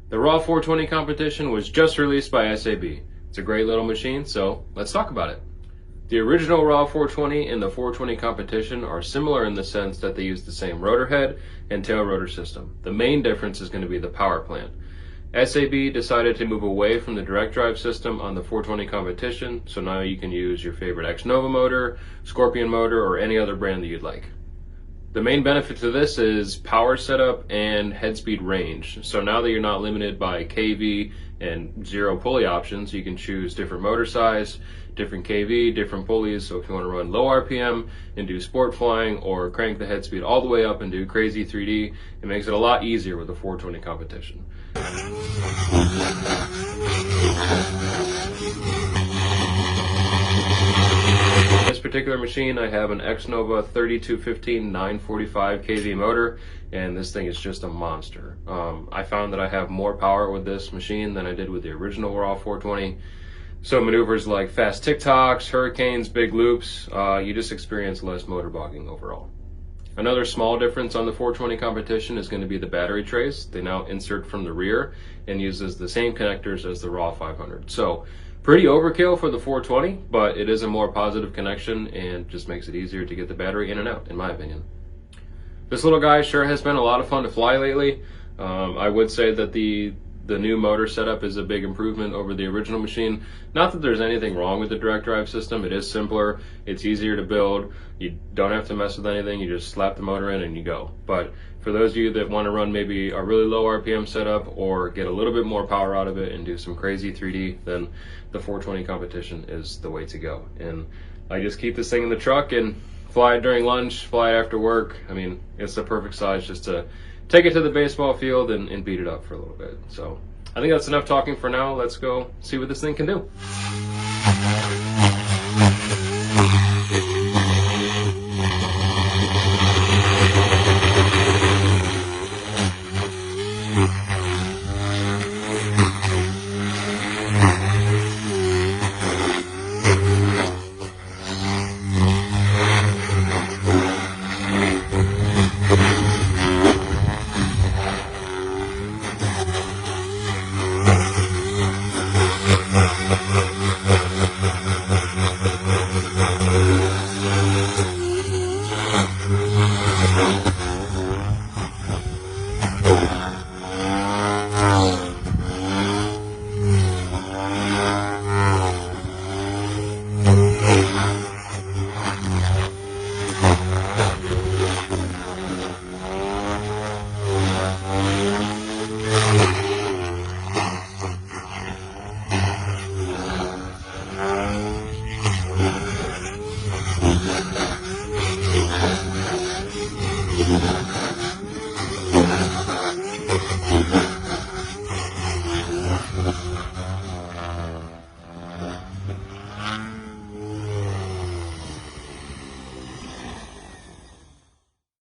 The Raw 420 competition was just released by SAB. It's a great little machine, so let's talk about it. The original Raw 420 and the 420 competition are similar in the sense that they use the same rotor head and tail rotor system. The main difference is going to be the power plant. SAB decided to move away from the direct drive system on the 420 competition, so now you can use your favorite X-Nova motor, Scorpion motor, or any other brand that you'd like. The main benefit to this is power setup and head speed range. So now that you're not limited by KV and zero pulley options, you can choose different motor size, different KV, different pulleys. So if you want to run low RPM and do sport flying, or crank the head speed all the way up and do crazy 3D, it makes it a lot easier with the 420 competition. This particular machine, I have an X-Nova 3215 945 kV motor, and this thing is just a monster. I found that I have more power with this machine than I did with the original Raw 420. So maneuvers like fast tic-tocs, hurricanes, big loops, you just experience less motor bogging overall. Another small difference on the 420 competition is going to be the battery trays. They now insert from the rear and uses the same connectors as the Raw 500. So pretty overkill for the 420, but it is a more positive connection and just makes it easier to get the battery in and out, in my opinion. This little guy sure has been a lot of fun to fly lately. I would say that the new motor setup is a big improvement over the original machine. Not that there's anything wrong with the direct drive system. It is simpler, it's easier to build, you don't have to mess with anything, you just slap the motor in and you go. But for those of you that want to run maybe a really low RPM setup or get a little bit more power out of it and do some crazy 3D, then the 420 competition is the way to go. And I just keep this thing in the truck and fly it during lunch, fly it after work. I mean, it's the perfect size just to take it to the baseball field and beat it up for a little bit. So I think that's enough talking for now. Let's go see what this thing can do.